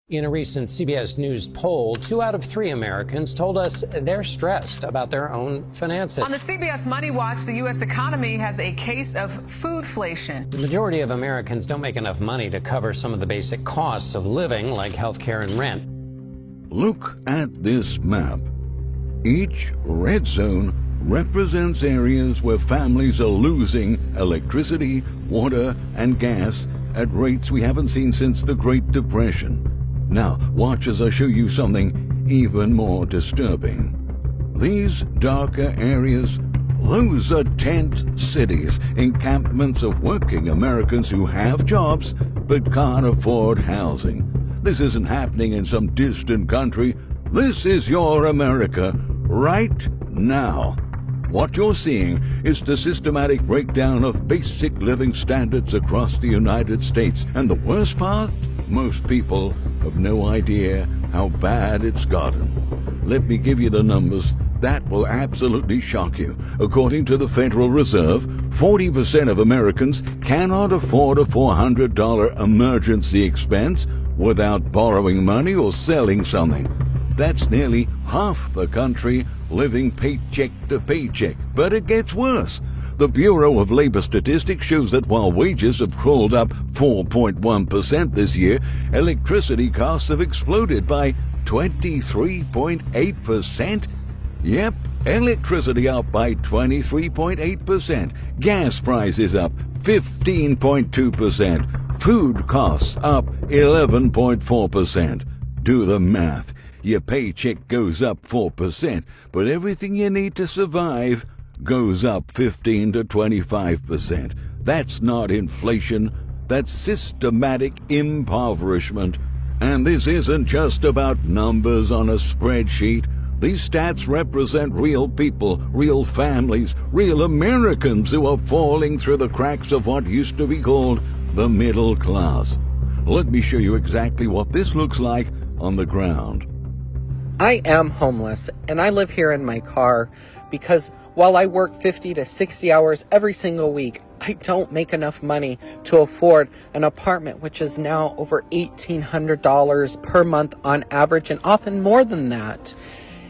In a recent CBS News poll, 2 out of 3 Americans told us they're stressed about their own finances. On the CBS Money Watch, the U.S. economy has a case of foodflation. The majority of Americans don't make enough money to cover some of the basic costs of living, like health care and rent. Look at this map. Each red zone represents areas where families are losing electricity, water, and gas at rates we haven't seen since the Great Depression. Now, watch as I show you something even more disturbing. These darker areas, those are tent cities, encampments of working Americans who have jobs but can't afford housing. This isn't happening in some distant country. This is your America, right now. What you're seeing is the systematic breakdown of basic living standards across the United States. And the worst part? Most people have no idea how bad it's gotten. Let me give you the numbers. That will absolutely shock you. According to the Federal Reserve, 40% of Americans cannot afford a $400 emergency expense without borrowing money or selling something. That's nearly half the country living paycheck to paycheck. But it gets worse. The Bureau of Labor Statistics shows that while wages have crawled up 4.1% this year, electricity costs have exploded by 23.8%. Yep, electricity up by 23.8%. Gas prices up 15.2%. Food costs up 11.4%. Do the math. Your paycheck goes up 4%, but everything you need to survive goes up 15 to 25%. That's not inflation. That's systematic impoverishment. And this isn't just about numbers on a spreadsheet. These stats represent real people, real families, real Americans who are falling through the cracks of what used to be called the middle class. Let me show you exactly what this looks like on the ground. I am homeless, and I live here in my car because while I work 50 to 60 hours every single week, I don't make enough money to afford an apartment, which is now over $1,800 per month on average, and often more than that.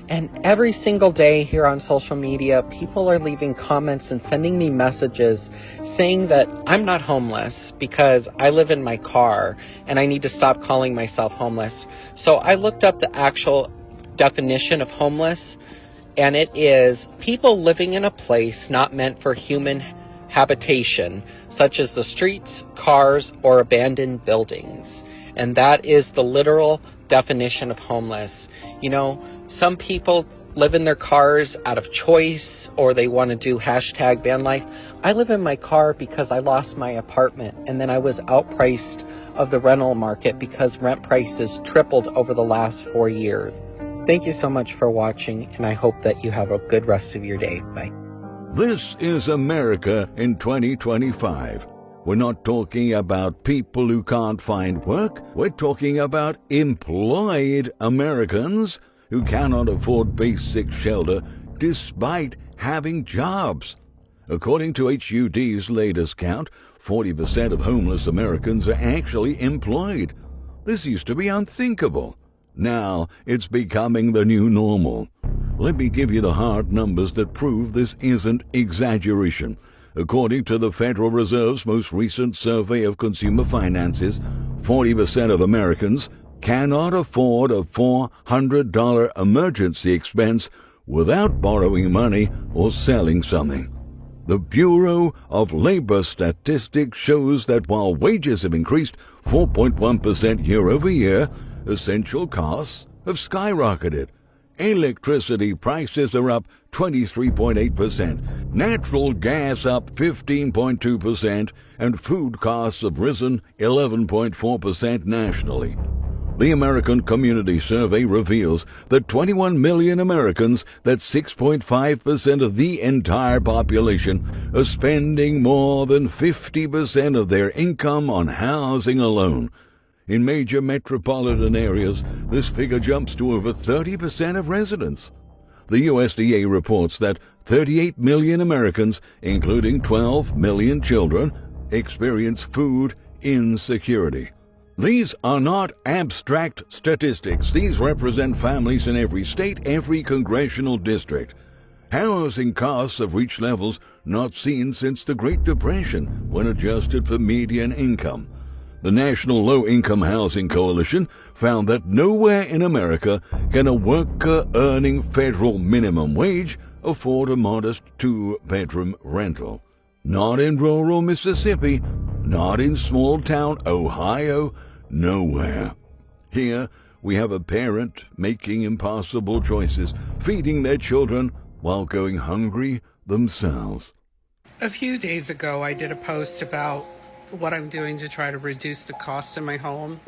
And every single day here on social media, people are leaving comments and sending me messages saying that I'm not homeless because I live in my car and I need to stop calling myself homeless. So I looked up the actual definition of homeless, and it is people living in a place not meant for human habitation, such as the streets, cars, or abandoned buildings. And that is the literal definition of homeless. You know, some people live in their cars out of choice, or they want to do hashtag van life. I live in my car because I lost my apartment, and then I was outpriced of the rental market because rent prices tripled over the last 4 years. Thank you so much for watching, and I hope that you have a good rest of your day. Bye. This is America in 2025. We're not talking about people who can't find work. We're talking about employed Americans who cannot afford basic shelter despite having jobs. According to HUD's latest count, 40% of homeless Americans are actually employed. This used to be unthinkable. Now it's becoming the new normal. Let me give you the hard numbers that prove this isn't exaggeration. According to the Federal Reserve's most recent survey of consumer finances, 40% of Americans cannot afford a $400 emergency expense without borrowing money or selling something. The Bureau of Labor Statistics shows that while wages have increased 4.1% year over year, essential costs have skyrocketed. Electricity prices are up 23.8%, natural gas up 15.2%, and food costs have risen 11.4% nationally. The American Community Survey reveals that 21 million Americans, that's 6.5% of the entire population, are spending more than 50% of their income on housing alone. In major metropolitan areas, this figure jumps to over 30% of residents. The USDA reports that 38 million Americans, including 12 million children, experience food insecurity. These are not abstract statistics. These represent families in every state, every congressional district. Housing costs have reached levels not seen since the Great Depression when adjusted for median income. The National Low-Income Housing Coalition found that nowhere in America can a worker earning federal minimum wage afford a modest two-bedroom rental. Not in rural Mississippi, not in small-town Ohio, nowhere. Here we have a parent making impossible choices, feeding their children while going hungry themselves. A few days ago, I did a post about what I'm doing to try to reduce the costs in my home,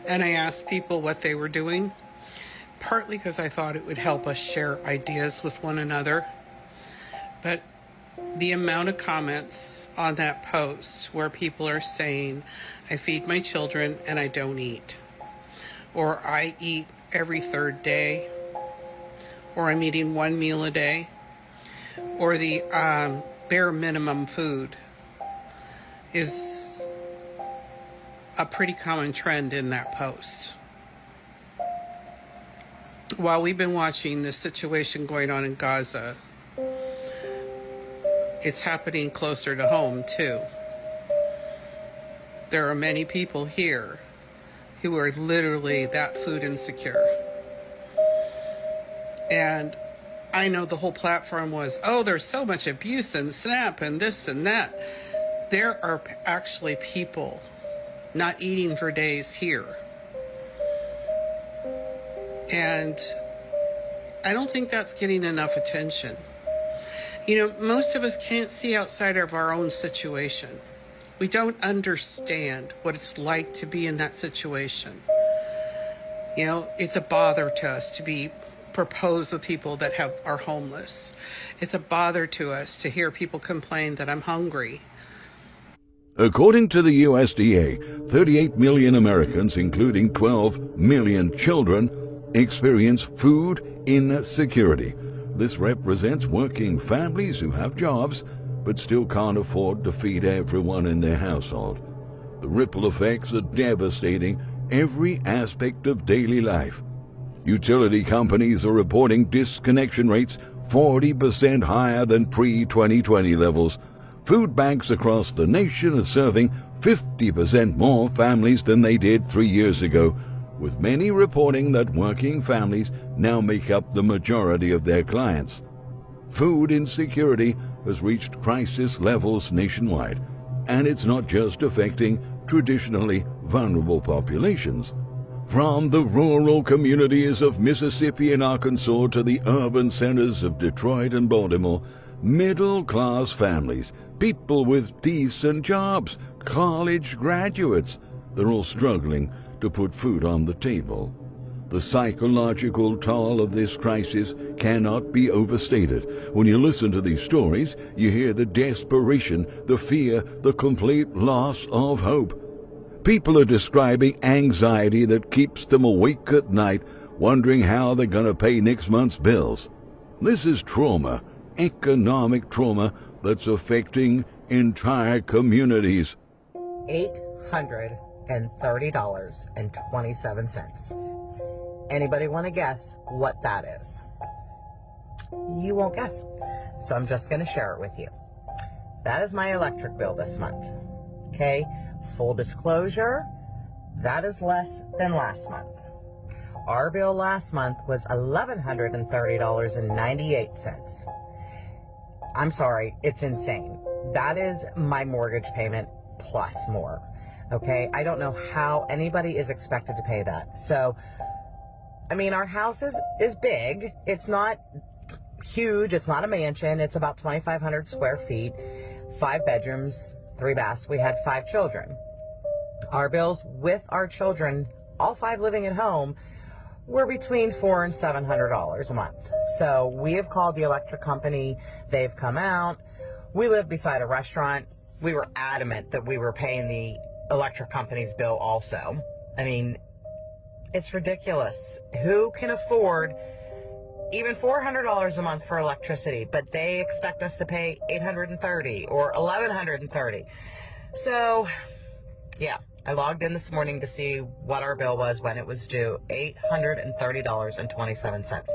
and I asked people what they were doing, partly because I thought it would help us share ideas with one another. But the amount of comments on that post where people are saying, I feed my children and I don't eat, or I eat every third day, or I'm eating one meal a day, or the bare minimum food is a pretty common trend in that post. While we've been watching the situation going on in Gaza, it's happening closer to home too. There are many people here who are literally that food insecure. And I know the whole platform was, oh, there's so much abuse and SNAP and this and that. There are actually people not eating for days here. And I don't think that's getting enough attention. You know, most of us can't see outside of our own situation. We don't understand what it's like to be in that situation. You know, it's a bother to us to be proposed with people that are homeless. It's a bother to us to hear people complain that I'm hungry. According to the USDA, 38 million Americans, including 12 million children, experience food insecurity. This represents working families who have jobs but still can't afford to feed everyone in their household. The ripple effects are devastating every aspect of daily life. Utility companies are reporting disconnection rates 40% higher than pre-2020 levels. Food banks across the nation are serving 50% more families than they did 3 years ago, with many reporting that working families now make up the majority of their clients. Food insecurity has reached crisis levels nationwide, and it's not just affecting traditionally vulnerable populations. From the rural communities of Mississippi and Arkansas to the urban centers of Detroit and Baltimore, middle-class families, people with decent jobs, college graduates, they're all struggling to put food on the table. The psychological toll of this crisis cannot be overstated. When you listen to these stories, you hear the desperation, the fear, the complete loss of hope. People are describing anxiety that keeps them awake at night, wondering how they're going to pay next month's bills. This is trauma, economic trauma that's affecting entire communities. $830.27. Anybody want to guess what that is? You won't guess, so I'm just going to share it with you. That is my electric bill this month. Okay, full disclosure, that is less than last month. Our bill last month was $1,130.98. I'm sorry, it's insane. That is my mortgage payment plus more. Okay, I don't know how anybody is expected to pay that. So, I mean, our house is big. It's not huge. It's not a mansion. It's about 2,500 square feet, 5 bedrooms, 3 baths. We had 5 children. Our bills with our children, all 5 living at home, were between $400 and $700 a month. So we have called the electric company. They've come out. We live beside a restaurant. We were adamant that we were paying the electric company's bill also. I mean, it's ridiculous. Who can afford even $400 a month for electricity, but they expect us to pay $830 or $1,130? So, yeah, I logged in this morning to see what our bill was when it was due, $830.27.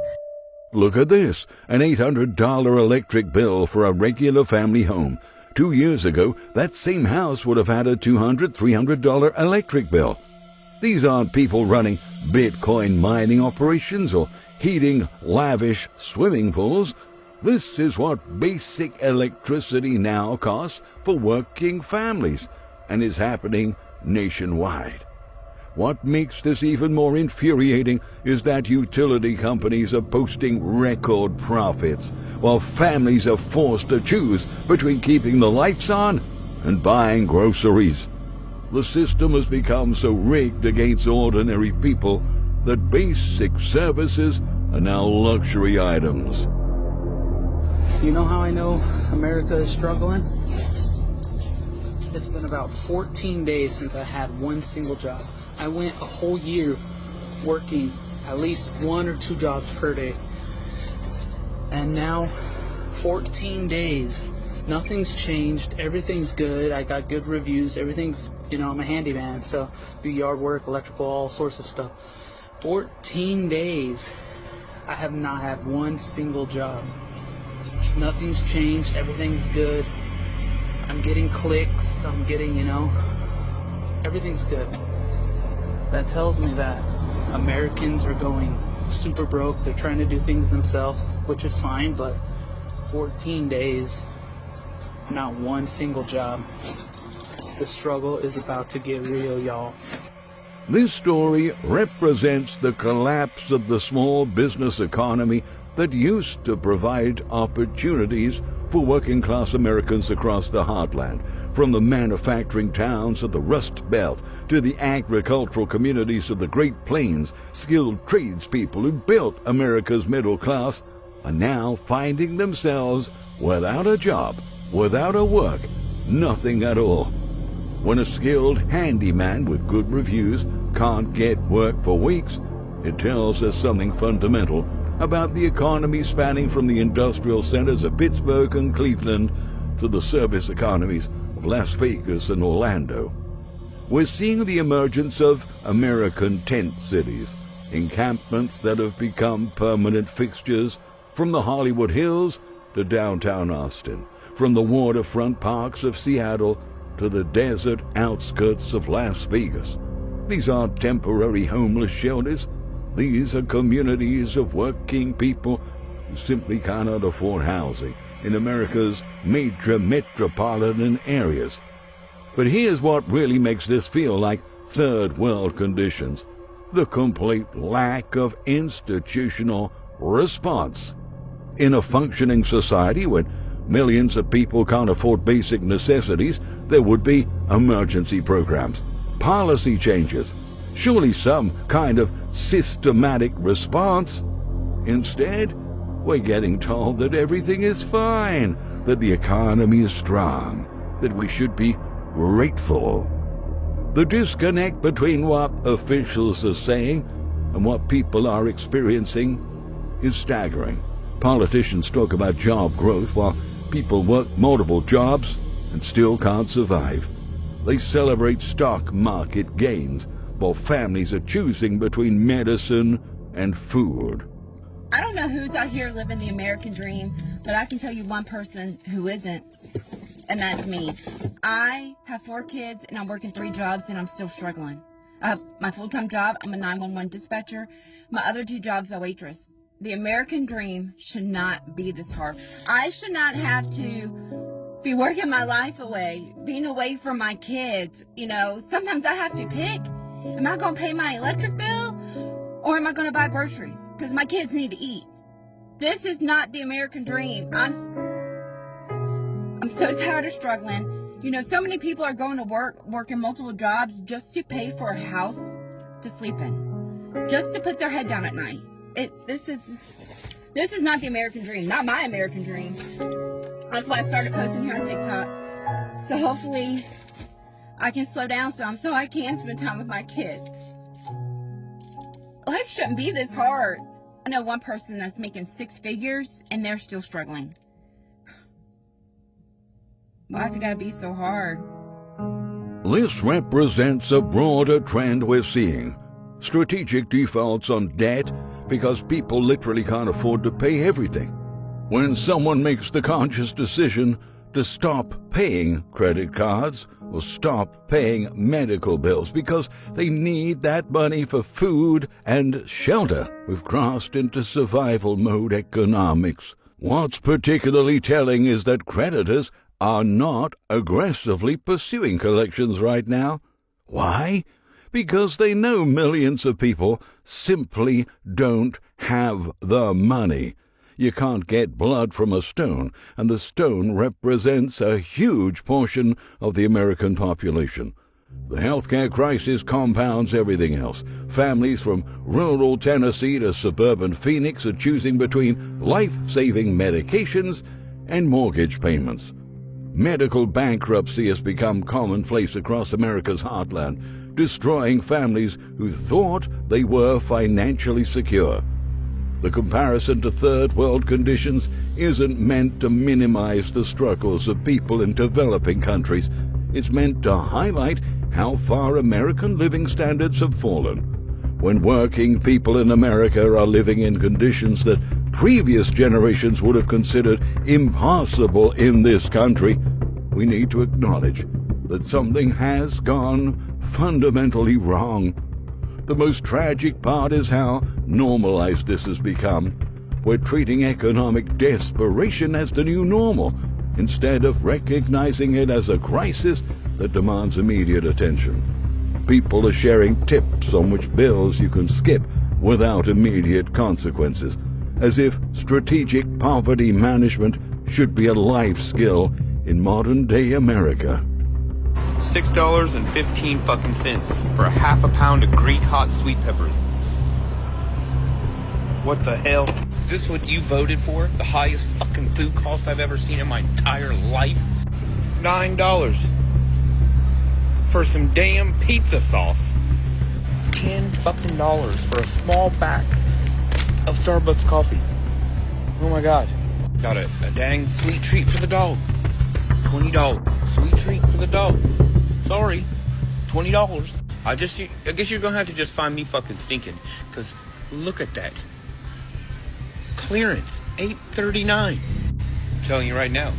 Look at this, an $800 electric bill for a regular family home. 2 years ago, that same house would have had a $200, $300 electric bill. These aren't people running Bitcoin mining operations or heating lavish swimming pools. This is what basic electricity now costs for working families, and is happening nationwide. What makes this even more infuriating is that utility companies are posting record profits, while families are forced to choose between keeping the lights on and buying groceries. The system has become so rigged against ordinary people that basic services are now luxury items. You know how I know America is struggling? It's been about 14 days since I had one single job. I went a whole year working at least 1 or 2 jobs per day. And now, 14 days, nothing's changed, everything's good, I got good reviews, everything's, I'm a handyman, so do yard work, electrical, all sorts of stuff. 14 days, I have not had one single job. Nothing's changed, everything's good. I'm getting clicks, I'm getting, everything's good. That tells me that Americans are going super broke. They're trying to do things themselves, which is fine, but 14 days, not one single job. The struggle is about to get real, y'all. This story represents the collapse of the small business economy that used to provide opportunities for working-class Americans across the heartland, from the manufacturing towns of the Rust Belt to the agricultural communities of the Great Plains. Skilled tradespeople who built America's middle class are now finding themselves without a job, without a work, nothing at all. When a skilled handyman with good reviews can't get work for weeks, it tells us something fundamental about the economy spanning from the industrial centers of Pittsburgh and Cleveland to the service economies of Las Vegas and Orlando. We're seeing the emergence of American tent cities, encampments that have become permanent fixtures from the Hollywood Hills to downtown Austin, from the waterfront parks of Seattle to the desert outskirts of Las Vegas. These aren't temporary homeless shelters. These are communities of working people who simply cannot afford housing in America's major metropolitan areas. But here's what really makes this feel like third world conditions: the complete lack of institutional response. In a functioning society where millions of people can't afford basic necessities, there would be emergency programs, policy changes, surely some kind of systematic response. Instead, we're getting told that everything is fine, that the economy is strong, that we should be grateful. The disconnect between what officials are saying and what people are experiencing is staggering. Politicians talk about job growth while people work multiple jobs and still can't survive. They celebrate stock market gains while families are choosing between medicine and food. I don't know who's out here living the American dream, but I can tell you one person who isn't, and that's me. I have 4 kids and I'm working 3 jobs and I'm still struggling. I have my full-time job, I'm a 911 dispatcher. My other 2 jobs, a waitress. The American dream should not be this hard. I should not have to be working my life away, being away from my kids. Sometimes I have to pick. Am I going to pay my electric bill or am I going to buy groceries? Because my kids need to eat. This is not the American dream. I'm so tired of struggling. So many people are going to work, working multiple jobs just to pay for a house to sleep in, just to put their head down at night. This is not the American dream, not my American dream. That's why I started posting here on TikTok. So hopefully I can slow down some so I can spend time with my kids. Life shouldn't be this hard. I know one person that's making 6 figures and they're still struggling. Why's it gotta be so hard? This represents a broader trend we're seeing. Strategic defaults on debt because people literally can't afford to pay everything. When someone makes the conscious decision to stop paying credit cards or stop paying medical bills because they need that money for food and shelter, we've crossed into survival mode economics. What's particularly telling is that creditors are not aggressively pursuing collections right now. Why? Because they know millions of people simply don't have the money. You can't get blood from a stone, and the stone represents a huge portion of the American population. The healthcare crisis compounds everything else. Families from rural Tennessee to suburban Phoenix are choosing between life-saving medications and mortgage payments. Medical bankruptcy has become commonplace across America's heartland, destroying families who thought they were financially secure. The comparison to third world conditions isn't meant to minimize the struggles of people in developing countries. It's meant to highlight how far American living standards have fallen. When working people in America are living in conditions that previous generations would have considered impossible in this country, we need to acknowledge that something has gone fundamentally wrong. The most tragic part is how normalized this has become. We're treating economic desperation as the new normal, instead of recognizing it as a crisis that demands immediate attention. People are sharing tips on which bills you can skip without immediate consequences, as if strategic poverty management should be a life skill in modern-day America. $6.15 fucking cents for a half a pound of Greek hot sweet peppers. What the hell? Is this what you voted for? The highest fucking food cost I've ever seen in my entire life? $9 for some damn pizza sauce. $10 fucking for a small pack of Starbucks coffee. Oh my god. Got a dang sweet treat for the dog. $20. Sweet treat for the dog. Sorry, $20. I guess you're gonna have to just find me fucking stinking, cause look at that. Clearance, $8.39. I'm telling you right now,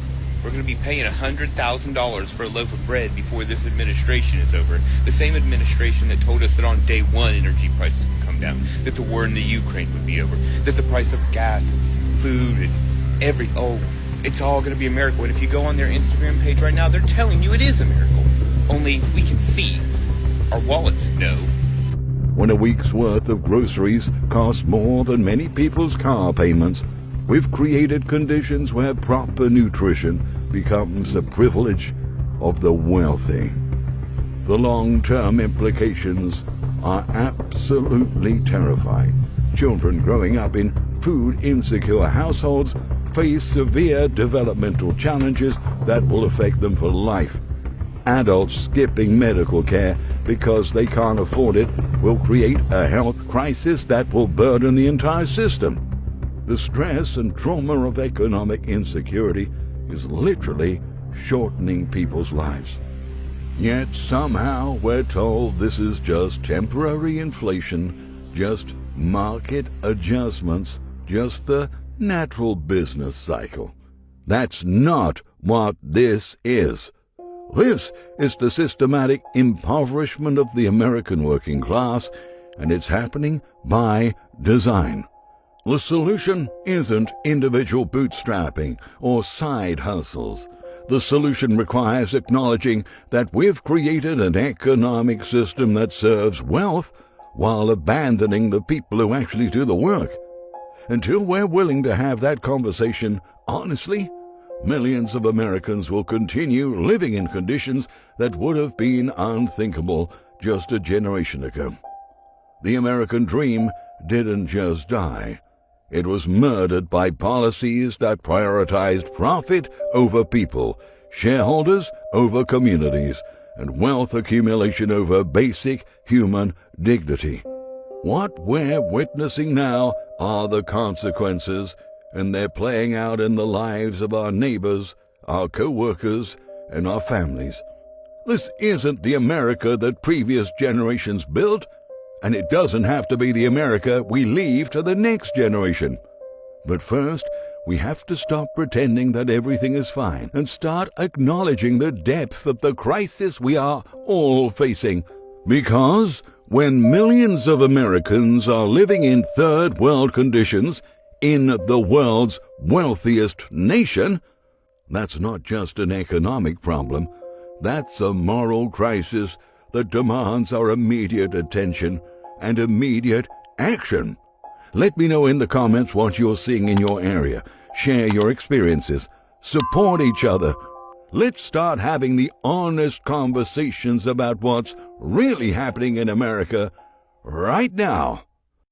we're gonna be paying $100,000 for a loaf of bread before this administration is over. The same administration that told us that on day one energy prices would come down, that the war in the Ukraine would be over, that the price of gas, food, and it's all gonna be a miracle. And if you go on their Instagram page right now, they're telling you it is a miracle. Only we can see. Our wallets know. When a week's worth of groceries cost more than many people's car payments, we've created conditions where proper nutrition becomes a privilege of the wealthy. The long-term implications are absolutely terrifying. Children growing up in food-insecure households face severe developmental challenges that will affect them for life. Adults skipping medical care because they can't afford it will create a health crisis that will burden the entire system. The stress and trauma of economic insecurity is literally shortening people's lives. Yet somehow we're told this is just temporary inflation, just market adjustments, just the natural business cycle. That's not what this is. This is the systematic impoverishment of the American working class, and it's happening by design. The solution isn't individual bootstrapping or side hustles. The solution requires acknowledging that we've created an economic system that serves wealth while abandoning the people who actually do the work. Until we're willing to have that conversation honestly, millions of Americans will continue living in conditions that would have been unthinkable just a generation ago. The American dream didn't just die. It was murdered by policies that prioritized profit over people, shareholders over communities, and wealth accumulation over basic human dignity. What we're witnessing now are the consequences, and they're playing out in the lives of our neighbors, our co-workers, and our families. This isn't the America that previous generations built, and it doesn't have to be the America we leave to the next generation. But first, we have to stop pretending that everything is fine and start acknowledging the depth of the crisis we are all facing. Because when millions of Americans are living in third world conditions in the world's wealthiest nation, that's not just an economic problem. That's a moral crisis that demands our immediate attention and immediate action. Let me know in the comments what you're seeing in your area. Share your experiences. Support each other. Let's start having the honest conversations about what's really happening in America right now.